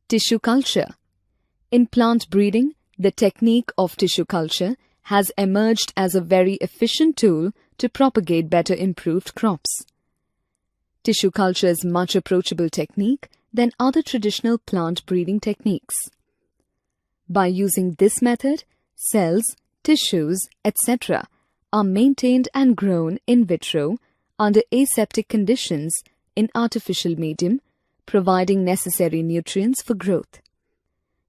Tissue culture. In plant breeding, the technique of tissue culture has emerged as a very efficient tool to propagate better improved crops. Tissue culture is a much approachable technique than other traditional plant breeding techniques. By using this method, cells, tissues, etc. are maintained and grown in vitro under aseptic conditions in artificial medium, providing necessary nutrients for growth.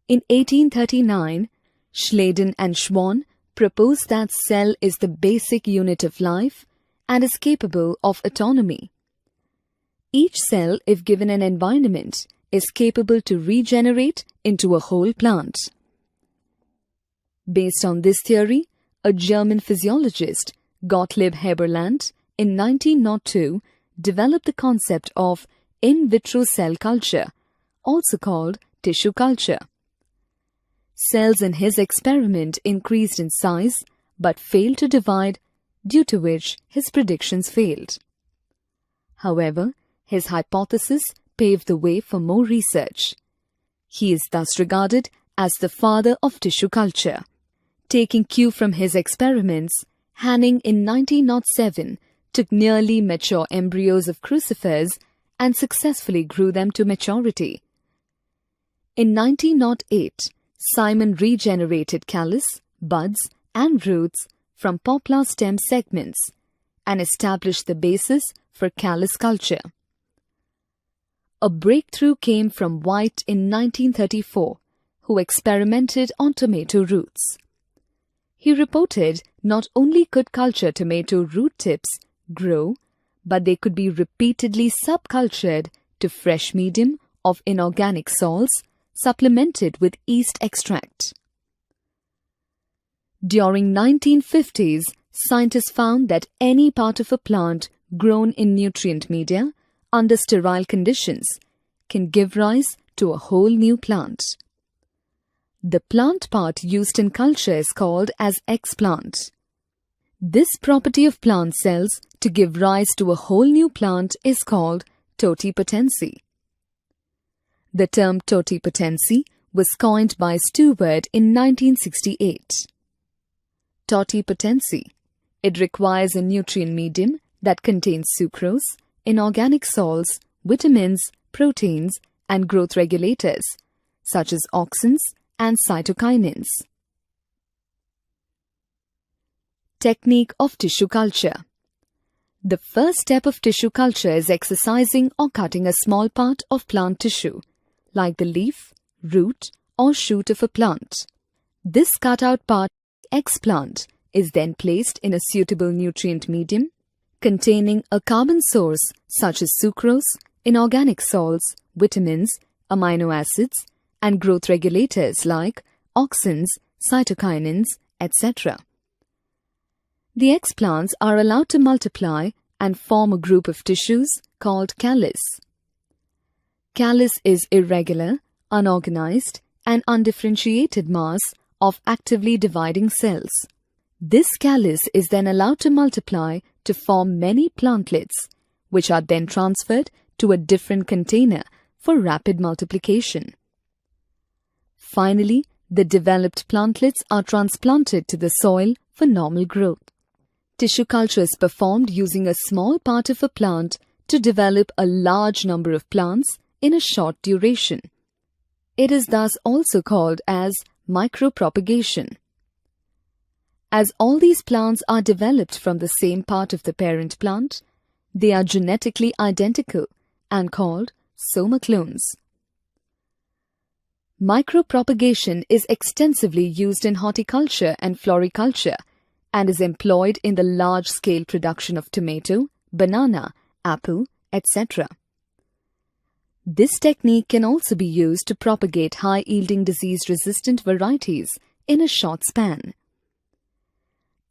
In 1839, Schleiden and Schwann proposed that cell is the basic unit of life and is capable of autonomy. Each cell, if given an environment, is capable to regenerate into a whole plant. Based on this theory, a German physiologist, Gottlieb Heberland, in 1902 developed the concept of in vitro cell culture, also called tissue culture. Cells in his experiment increased in size but failed to divide, due to which his predictions failed. However, his hypothesis paved the way for more research. He is thus regarded as the father of tissue culture. Taking cue from his experiments, Hanning in 1907 took nearly mature embryos of crucifers and successfully grew them to maturity. In 1908, Simon regenerated callus, buds, and roots from poplar stem segments and established the basis for callus culture. A breakthrough came from White in 1934, who experimented on tomato roots. He reported not only could culture tomato root tips grow, but they could be repeatedly subcultured to fresh medium of inorganic salts supplemented with yeast extract. During 1950s, scientists found that any part of a plant grown in nutrient media under sterile conditions can give rise to a whole new plant. The plant part used in culture is called as explant. This property of plant cells to give rise to a whole new plant is called totipotency. The term totipotency was coined by Stewart in 1968. Totipotency. It requires a nutrient medium that contains sucrose, inorganic salts, vitamins, proteins, and growth regulators, such as auxins and cytokinins. Technique of tissue culture. The first step of tissue culture is excising or cutting a small part of plant tissue, like the leaf, root, or shoot of a plant. This cut-out part, explant, is then placed in a suitable nutrient medium containing a carbon source such as sucrose, inorganic salts, vitamins, amino acids, and growth regulators like auxins, cytokinins, etc. The explants are allowed to multiply and form a group of tissues called callus. Callus is irregular, unorganized, and undifferentiated mass of actively dividing cells. This callus is then allowed to multiply to form many plantlets, which are then transferred to a different container for rapid multiplication. Finally, the developed plantlets are transplanted to the soil for normal growth. Tissue culture is performed using a small part of a plant to develop a large number of plants in a short duration. It is thus also called as micropropagation. As all these plants are developed from the same part of the parent plant, they are genetically identical and called soma clones. Micropropagation is extensively used in horticulture and floriculture and is employed in the large-scale production of tomato, banana, apple, etc. This technique can also be used to propagate high-yielding disease-resistant varieties in a short span.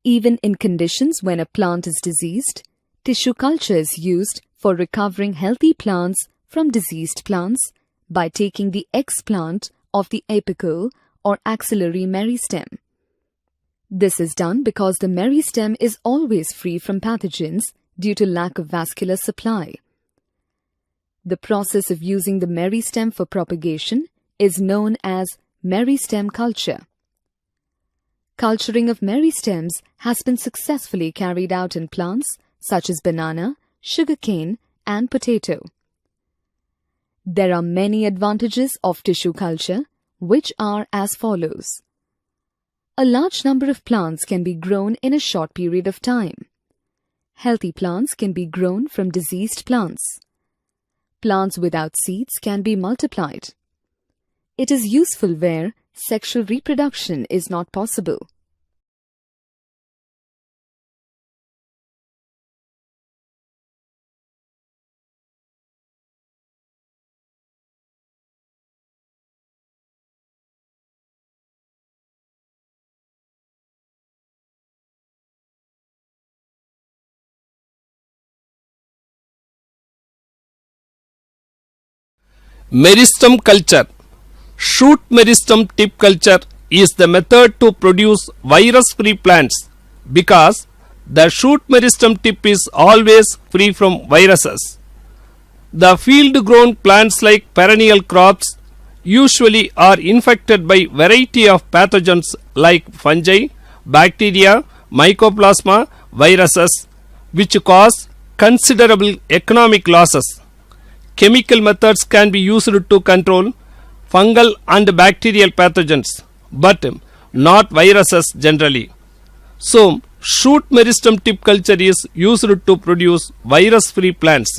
Even in conditions when a plant is diseased, tissue culture is used for recovering healthy plants from diseased plants by taking the explant of the apical or axillary meristem. This is done because the meristem is always free from pathogens due to lack of vascular supply. The process of using the meristem for propagation is known as meristem culture. Culturing of meristems has been successfully carried out in plants such as banana, sugarcane, and potato. There are many advantages of tissue culture, which are as follows. A large number of plants can be grown in a short period of time. Healthy plants can be grown from diseased plants. Plants without seeds can be multiplied. It is useful where sexual reproduction is not possible. Meristem culture. Shoot meristem tip culture is the method to produce virus-free plants because the shoot meristem tip is always free from viruses. The field-grown plants like perennial crops usually are infected by variety of pathogens like fungi, bacteria, mycoplasma, viruses, which cause considerable economic losses. Chemical methods can be used to control fungal and bacterial pathogens, but not viruses generally. So, shoot meristem tip culture is used to produce virus-free plants.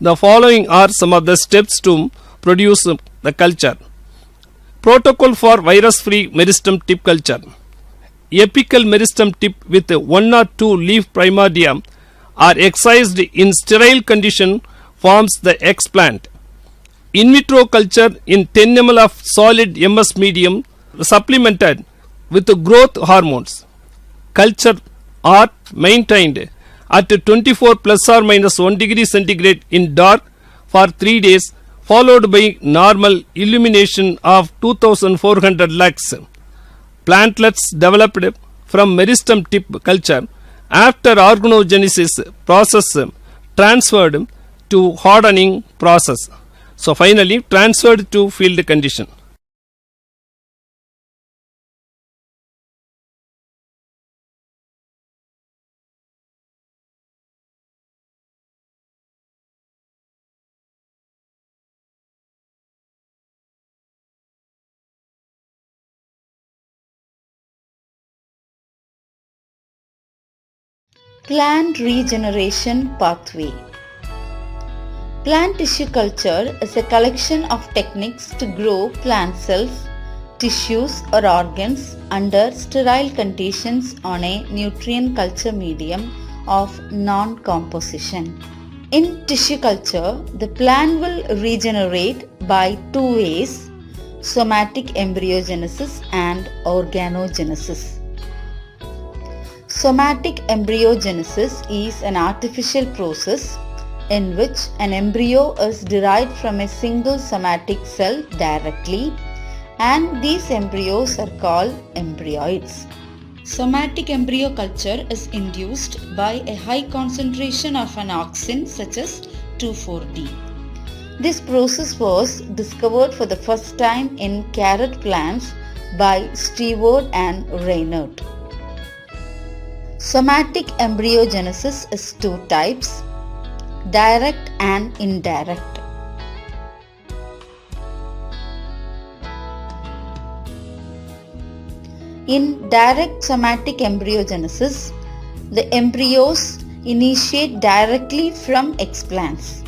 The following are some of the steps to produce the culture. Protocol for virus-free meristem tip culture. Apical meristem tip with 1 or 2 leaf primordia are excised in sterile condition forms the explant. In vitro culture in 10 ml of solid MS medium supplemented with growth hormones. Culture are maintained at 24 plus or minus 1 degree centigrade in dark for 3 days, followed by normal illumination of 2400 lux. Plantlets developed from meristem tip culture after organogenesis process transferred to hardening process. So finally transferred to field condition. Plant regeneration pathway. Plant tissue culture is a collection of techniques to grow plant cells, tissues or organs under sterile conditions on a nutrient culture medium of non-composition. In tissue culture, the plant will regenerate by 2 ways: somatic embryogenesis and organogenesis. Somatic embryogenesis is an artificial process in which an embryo is derived from a single somatic cell directly, and these embryos are called embryoids. Somatic embryo culture is induced by a high concentration of an auxin such as 2,4-D. This process was discovered for the first time in carrot plants by Stewart and Reinert. Somatic embryogenesis is 2 types: direct and indirect. In direct somatic embryogenesis, the embryos initiate directly from explants.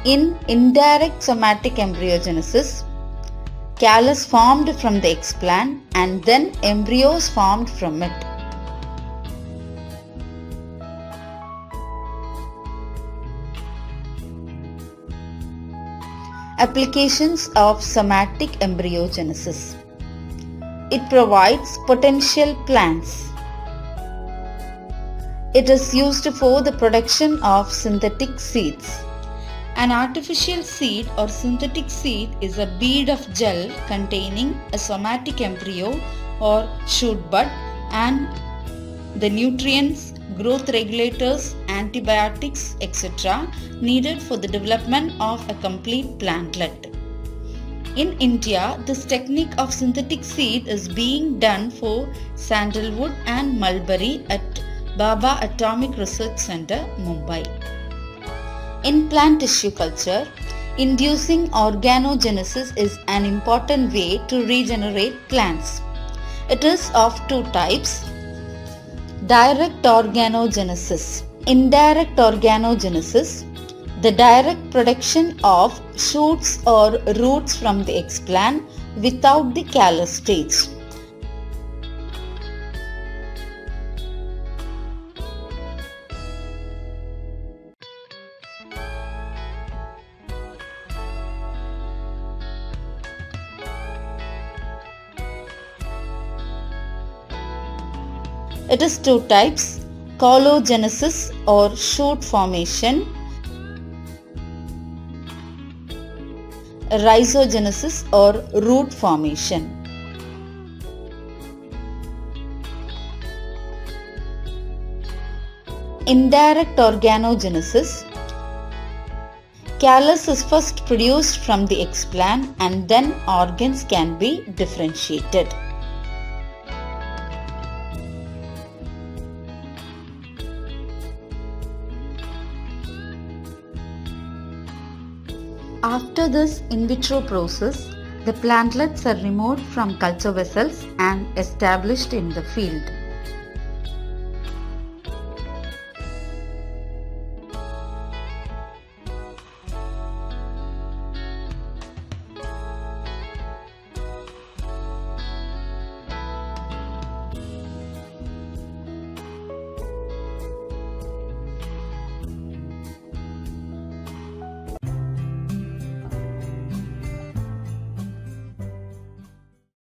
In indirect somatic embryogenesis, callus formed from the explant and then embryos formed from it. Applications of somatic embryogenesis. It provides potential plants. It is used for the production of synthetic seeds. An artificial seed or synthetic seed is a bead of gel containing a somatic embryo or shoot bud and the nutrients, growth regulators, antibiotics, etc. needed for the development of a complete plantlet. In India, this technique of synthetic seed is being done for sandalwood and mulberry at Baba Atomic Research Center, Mumbai. In plant tissue culture, inducing organogenesis is an important way to regenerate plants. It is of two types: direct organogenesis, indirect organogenesis, the direct production of shoots or roots from the explant without the callus stage. It is two types: coalogenesis or shoot formation, rhizogenesis or root formation. Indirect organogenesis. Callus is first produced from the explant and then organs can be differentiated. After this in vitro process, the plantlets are removed from culture vessels and established in the field.